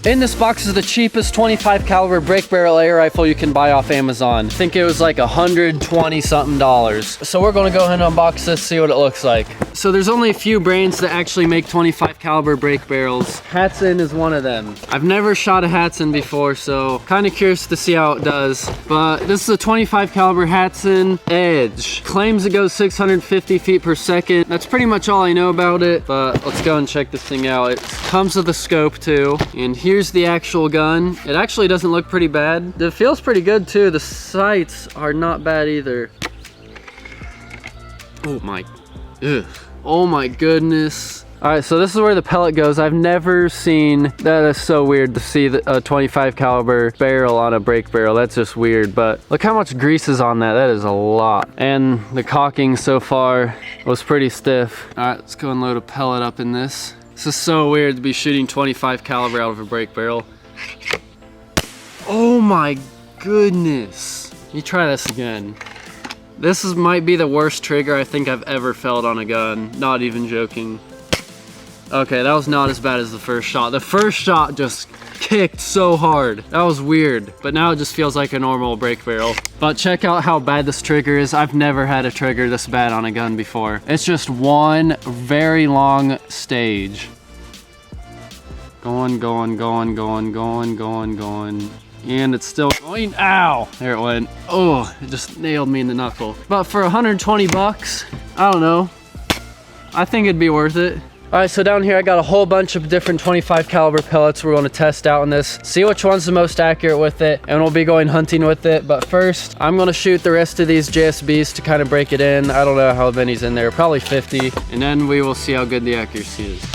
In this box is the cheapest 25 caliber break barrel air rifle you can buy off Amazon. I think it was like $120 something. So we're gonna go ahead and unbox this, see what it looks like. So there's only a few brands that actually make 25 caliber break barrels. Hatsan is one of them. I've never shot a Hatsan before, so kind of curious to see how it does. But this is a 25 caliber Hatsan Edge. Claims it goes 650 feet per second. That's pretty much all I know about it, but let's go and check this thing out. It comes with a scope too, and here's the actual gun. It actually doesn't look pretty bad. It feels pretty good too. The sights are not bad either. Oh my goodness. All right, so this is where the pellet goes. I've never seen, that is so weird to see a 25 caliber barrel on a break barrel. That's just weird, but look how much grease is on that. That is a lot. And the caulking so far was pretty stiff. All right, let's go and load a pellet up in this. This is so weird to be shooting 25 caliber out of a break barrel. Oh my goodness. Let me try this again. This might be the worst trigger I think I've ever felt on a gun. Not even joking. Okay, that was not as bad as the first shot. The first shot just kicked so hard. That was weird, but now it just feels like a normal break barrel. But check out how bad this trigger is. I've never had a trigger this bad on a gun before. It's just one very long stage. Going. And it's still going. Ow! There it went. Oh, it just nailed me in the knuckle. But for 120 bucks, I don't know. I think it'd be worth it. All right, so down here I got a whole bunch of different 25 caliber pellets we're going to test out in this, see which one's the most accurate with it, and we'll be going hunting with it. But first, I'm going to shoot the rest of these JSBs to kind of break it in. I don't know how many's in there, probably 50, and then we will see how good the accuracy is.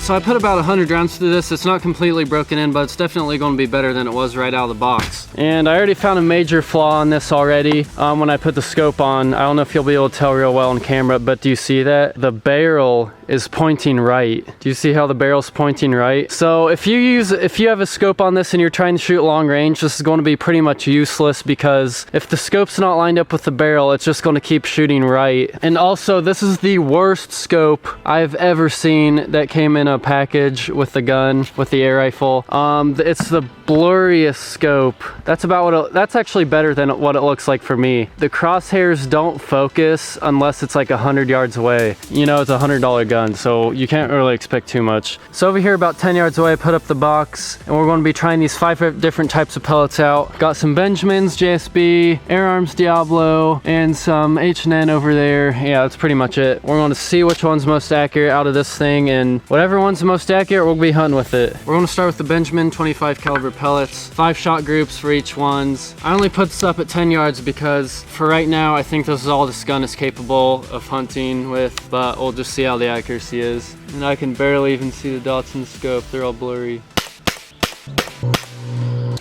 So I put about 100 rounds through this. It's not completely broken in, but it's definitely going to be better than it was right out of the box. And I already found a major flaw on this already when I put the scope on. I don't know if you'll be able to tell real well on camera, but do you see that? The barrel is pointing right. Do you see how the barrel's pointing right? So if you have a scope on this and you're trying to shoot long range, this is going to be pretty much useless, because if the scope's not lined up with the barrel, it's just going to keep shooting right. And also, this is the worst scope I've ever seen that came in a package with the gun, with the air rifle. It's the blurriest scope. That's actually better than what it looks like for me. The crosshairs don't focus unless it's like 100 yards away. You know, it's a $100 gun, so you can't really expect too much. So over here about 10 yards away, I put up the box, and we're going to be trying these 5 different types of pellets out. Got some Benjamins, JSB, Air Arms Diablo, and some H&N over there. Yeah, that's pretty much it. We're going to see which one's most accurate out of this thing, and whatever one's the most accurate, we'll be hunting with it. We're going to start with the Benjamin 25 caliber pellets, 5 shot groups for each ones. I only put this up at 10 yards because for right now, I think this is all this gun is capable of hunting with, but we'll just see how the accuracy is. And I can barely even see the dots in the scope. They're all blurry.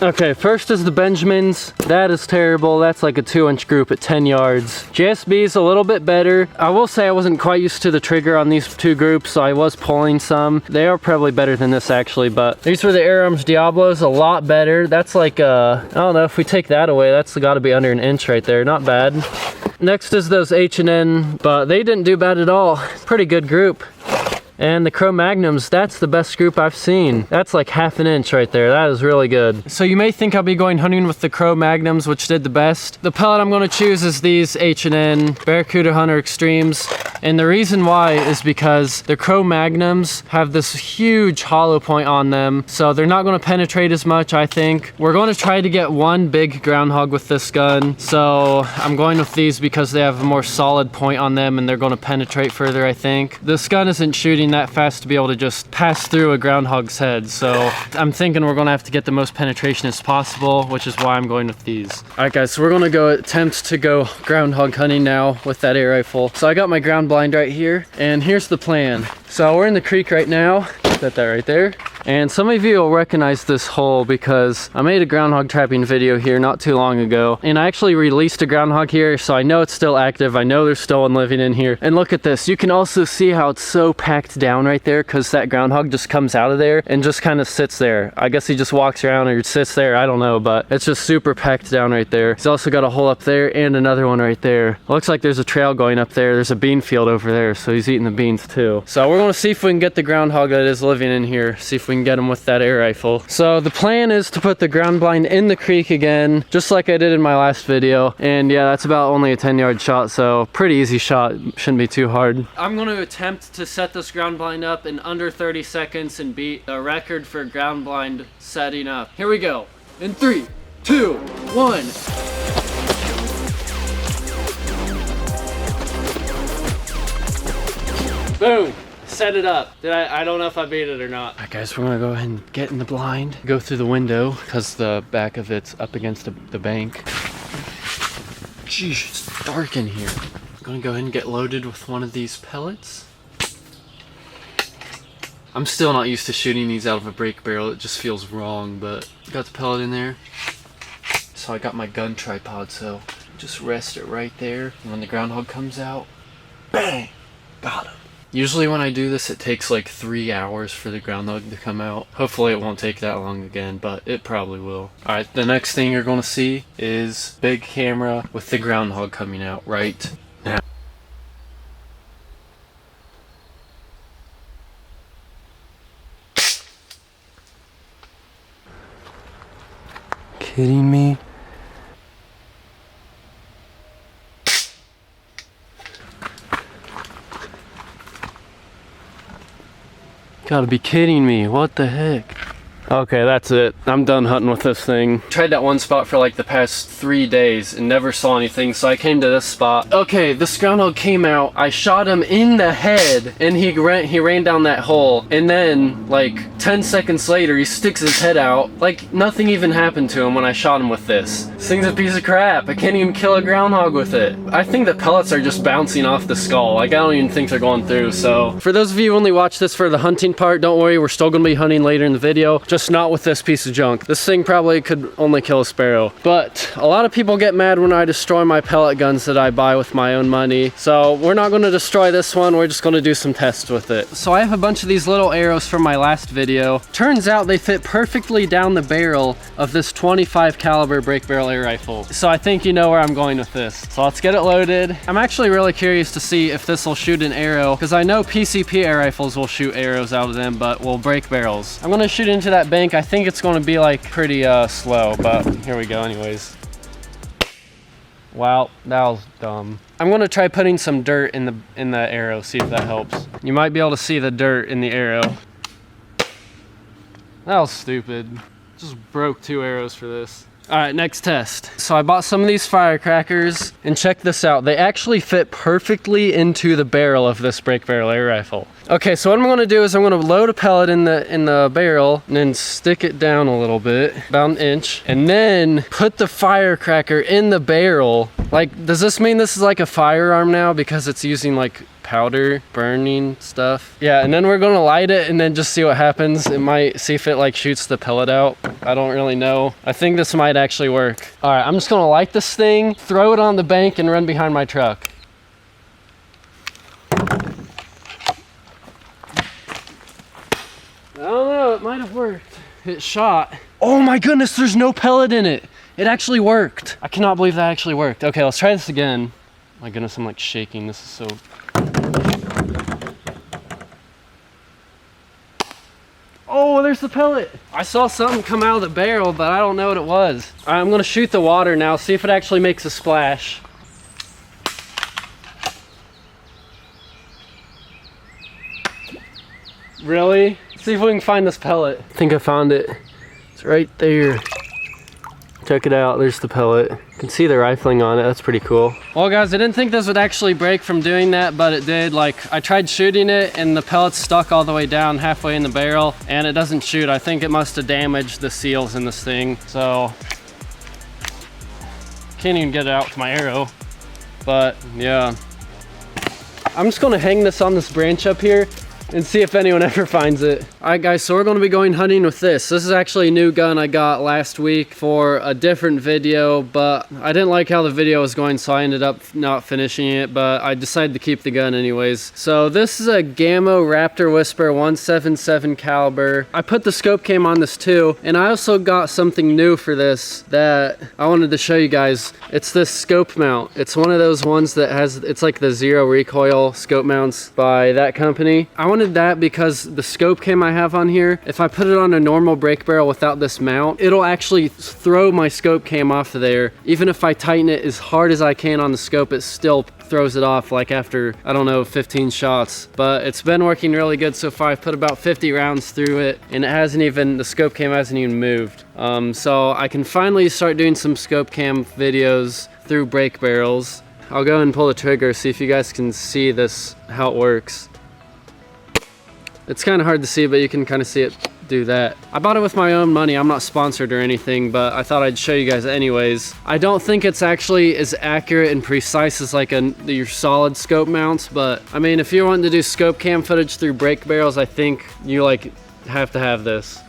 Okay, first is the Benjamins. That is terrible. That's like a 2-inch group at 10 yards. JSB is a little bit better. I will say I wasn't quite used to the trigger on these 2 groups, so I was pulling some. They are probably better than this actually, but these were the Air Arms Diablos, a lot better. That's like, I don't know, if we take that away, that's got to be under 1 inch right there. Not bad. Next is those H&N, but they didn't do bad at all. Pretty good group. And the Cro-Magnums, that's the best group I've seen. That's like 1/2 inch right there. That is really good. So you may think I'll be going hunting with the Cro-Magnums, which did the best. The pellet I'm going to choose is these H&N Barracuda Hunter Extremes. And the reason why is because the Cro-Magnums have this huge hollow point on them, so they're not going to penetrate as much, I think. We're going to try to get one big groundhog with this gun, so I'm going with these because they have a more solid point on them and they're going to penetrate further, I think. This gun isn't shooting that fast to be able to just pass through a groundhog's head, so I'm thinking we're going to have to get the most penetration as possible, which is why I'm going with these. Alright guys, so we're going to attempt to go groundhog hunting now with that air rifle. So I got my ground blind right here, and here's the plan. So we're in the creek right now, set that right there. And some of you will recognize this hole because I made a groundhog trapping video here not too long ago, and I actually released a groundhog here, so I know it's still active. I know there's still one living in here. And look at this. You can also see how it's so packed down right there because that groundhog just comes out of there and just kind of sits there. I guess he just walks around or sits there. I don't know, but it's just super packed down right there. He's also got a hole up there and another one right there. Looks like there's a trail going up there. There's a bean field over there, so he's eating the beans too. So we're going to see if we can get the groundhog that is living in here, see if we can get him with that air rifle. So the plan is to put the ground blind in the creek again, just like I did in my last video. And yeah, that's about only a 10-yard shot, so pretty easy shot. Shouldn't be too hard. I'm going to attempt to set this ground blind up in under 30 seconds and beat a record for ground blind setting up. Here we go. In 3, 2, 1. Boom. Set it up. I don't know if I beat it or not. All right, guys, we're gonna go ahead and get in the blind. Go through the window because the back of it's up against the bank. Jeez, it's dark in here. I'm gonna go ahead and get loaded with one of these pellets. I'm still not used to shooting these out of a break barrel. It just feels wrong, but got the pellet in there. So I got my gun tripod, so just rest it right there. And when the groundhog comes out, bang, got him. Usually when I do this, it takes like 3 hours for the groundhog to come out. Hopefully it won't take that long again, but it probably will. All right, the next thing you're gonna see is big camera with the groundhog coming out right now. Kidding me? Gotta be kidding me, what the heck? Okay, that's it. I'm done hunting with this thing. Tried that one spot for like the past 3 days and never saw anything, so I came to this spot. Okay, this groundhog came out. I shot him in the head and he ran down that hole. And then like 10 seconds later, he sticks his head out. Like nothing even happened to him when I shot him with this. This thing's a piece of crap. I can't even kill a groundhog with it. I think the pellets are just bouncing off the skull. Like I don't even think they're going through. So for those of you who only watch this for the hunting part, don't worry, we're still gonna be hunting later in the video. Just not with this piece of junk. This thing probably could only kill a sparrow. But a lot of people get mad when I destroy my pellet guns that I buy with my own money. So we're not going to destroy this one. We're just going to do some tests with it. So I have a bunch of these little arrows from my last video. Turns out they fit perfectly down the barrel of this 25 caliber break barrel air rifle. So I think you know where I'm going with this. So let's get it loaded. I'm actually really curious to see if this will shoot an arrow, because I know PCP air rifles will shoot arrows out of them, but will break barrels. I'm going to shoot into that bank. I think it's going to be like pretty slow, but here we go anyways. Wow, that was dumb. I'm going to try putting some dirt in the arrow, see if that helps. You might be able to see the dirt in the arrow. That was stupid. Just broke 2 arrows for this. All right, next test. So I bought some of these firecrackers, and check this out. They actually fit perfectly into the barrel of this break barrel air rifle. Okay, so what I'm gonna do is I'm gonna load a pellet in the barrel and then stick it down a little bit, about 1 inch, and then put the firecracker in the barrel. Like, does this mean this is like a firearm now because it's using like powder burning stuff? Yeah, and then we're gonna light it and then just see what happens. It might see if it like shoots the pellet out. I don't really know. I think this might actually work. All right, I'm just gonna light this thing, throw it on the bank, and run behind my truck. I don't know, it might have worked. It shot. Oh my goodness, there's no pellet in it. It actually worked. I cannot believe that actually worked. Okay, let's try this again. My goodness, I'm like shaking. This is so... Oh, there's the pellet. I saw something come out of the barrel, but I don't know what it was. All right, I'm gonna shoot the water now, see if it actually makes a splash. Really? Let's see if we can find this pellet. I think I found it. It's right there. Check it out, there's the pellet. You can see the rifling on it, that's pretty cool. Well guys, I didn't think this would actually break from doing that, but it did. Like, I tried shooting it and the pellet's stuck all the way down halfway in the barrel and it doesn't shoot. I think it must have damaged the seals in this thing. So, can't even get it out with my arrow, but yeah. I'm just gonna hang this on this branch up here and see if anyone ever finds it. All right, guys, so we're going to be going hunting with this. This is actually a new gun I got last week for a different video, but I didn't like how the video was going, so I ended up not finishing it, but I decided to keep the gun anyways. So this is a Gammo Raptor Whisper 177 caliber. I put the scope cam on this too, and I also got something new for this that I wanted to show you guys. It's this scope mount. It's one of those ones that has, it's like the zero recoil scope mounts by that company. I wanted that because the scope cam I have on here, if I put it on a normal brake barrel without this mount, it'll actually throw my scope cam off of there. Even if I tighten it as hard as I can on the scope, it still throws it off like after, I don't know, 15 shots. But it's been working really good so far. I've put about 50 rounds through it, and it hasn't even, the scope cam hasn't even moved. So I can finally start doing some scope cam videos through brake barrels. I'll go and pull the trigger, see if you guys can see this, how it works. It's kind of hard to see, but you can kind of see it do that. I bought it with my own money. I'm not sponsored or anything, but I thought I'd show you guys anyways. I don't think it's actually as accurate and precise as like your solid scope mounts, but I mean, if you're wanting to do scope cam footage through brake barrels, I think you like have to have this.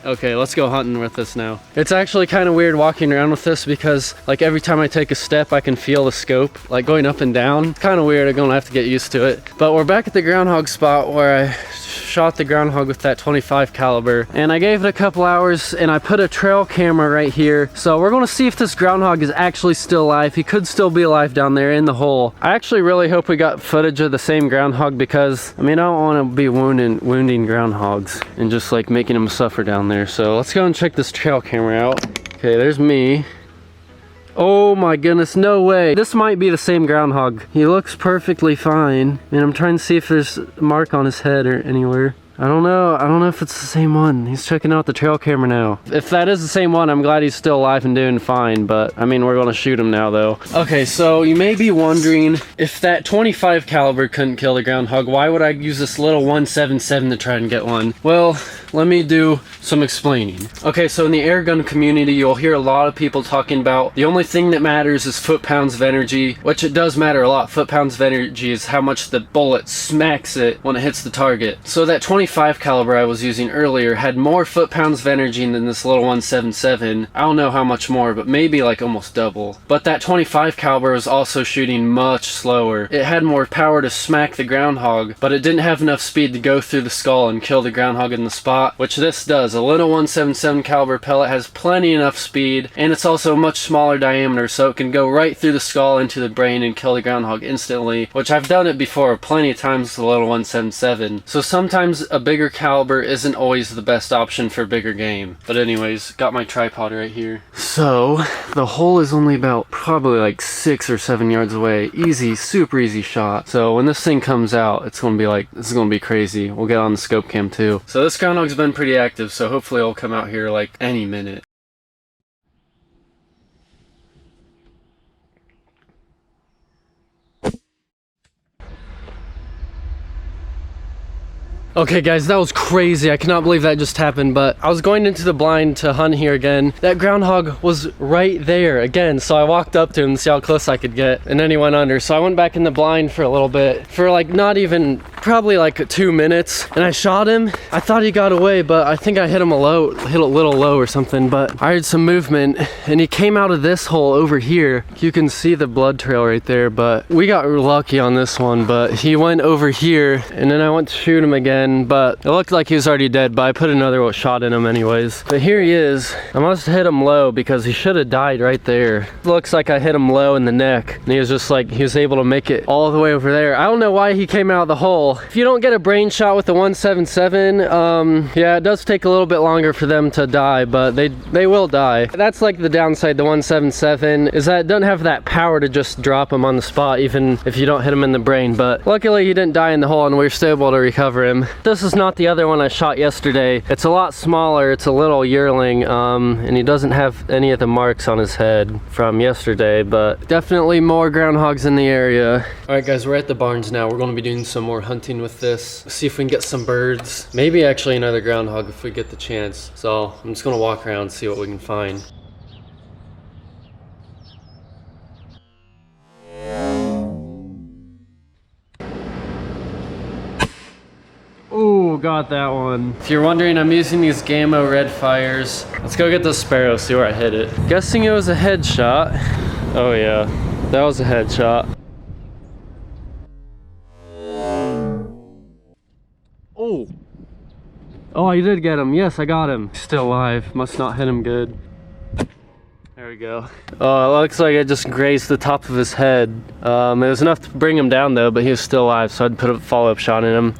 Okay, let's go hunting with this now. It's actually kind of weird walking around with this because like every time I take a step, I can feel the scope like going up and down. It's kind of weird. I'm gonna have to get used to it. But we're back at the groundhog spot where I shot the groundhog with that 25 caliber, and I gave it a couple hours, and I put a trail camera right here. So we're gonna see if this groundhog is actually still alive. He could still be alive down there in the hole. I actually really hope we got footage of the same groundhog because I mean, I don't want to be wounding groundhogs and just like making them suffer down there. So let's go and check this trail camera out. Okay, there's me. Oh my goodness, no way. This might be the same groundhog. He looks perfectly fine. And I'm trying to see if there's a mark on his head or anywhere. I don't know if it's the same one. He's checking out the trail camera now. If that is the same one, I'm glad he's still alive and doing fine, but I mean, we're gonna shoot him now though. Okay, so you may be wondering, if that 25 caliber couldn't kill the groundhog, why would I use this little 177 to try and get one? Well, let me do some explaining. Okay, so in the air gun community, you'll hear a lot of people talking about the only thing that matters is foot-pounds of energy, which it does matter a lot. Foot-pounds of energy is how much the bullet smacks it when it hits the target. So that 25 caliber I was using earlier had more foot-pounds of energy than this little 177. I don't know how much more, but maybe like almost double. But that 25 caliber was also shooting much slower. It had more power to smack the groundhog, but it didn't have enough speed to go through the skull and kill the groundhog in the spot, which this does. A little 177 caliber pellet has plenty enough speed, and it's also a much smaller diameter, so it can go right through the skull into the brain and kill the groundhog instantly, which I've done it before plenty of times with the little 177. So sometimes a bigger caliber isn't always the best option for bigger game. But anyways, got my tripod right here. So the hole is only about probably like 6 or 7 yards away. Easy, super easy shot. So when this thing comes out, it's gonna be like, this is gonna be crazy. We'll get on the scope cam too. So this groundhog's been pretty active, so hopefully it'll come out here like any minute. Okay guys, that was crazy. I cannot believe that just happened, but I was going into the blind to hunt here again. That groundhog was right there again, so I walked up to him to see how close I could get, and then he went under. So I went back in the blind for a little bit, for like not even, probably like 2 minutes, and I shot him. I thought he got away, but I think I hit him hit a little low or something, but I heard some movement, and he came out of this hole over here. You can see the blood trail right there, but we got lucky on this one, but he went over here, and then I went to shoot him again, but it looked like he was already dead, but I put another shot in him anyways. But here he is. I must have hit him low because he should have died right there. Looks like I hit him low in the neck, and he was just like, he was able to make it all the way over there. I don't know why he came out of the hole. If you don't get a brain shot with the 177, yeah, it does take a little bit longer for them to die, but they will die. That's like the downside, the 177, is that it doesn't have that power to just drop him on the spot, even if you don't hit him in the brain. But luckily he didn't die in the hole, and we were still able to recover him. This is not the other one I shot yesterday. It's a lot smaller. It's a little yearling, and he doesn't have any of the marks on his head from yesterday, but definitely more groundhogs in the area. All right guys, we're at the barns now. We're going to be doing some more hunting with this. See if we can get some birds. Maybe actually another groundhog if we get the chance. So I'm just going to walk around and see what we can find. Oh, got that one. If you're wondering, I'm using these Gammo red fires. Let's go get the sparrow, see where I hit it. Guessing it was a headshot. Oh yeah, that was a headshot. Oh. Oh, I did get him. Yes, I got him. Still alive. Must not hit him good. There we go. Oh, it looks like I just grazed the top of his head. It was enough to bring him down though, but he was still alive, so I'd put a follow-up shot in him.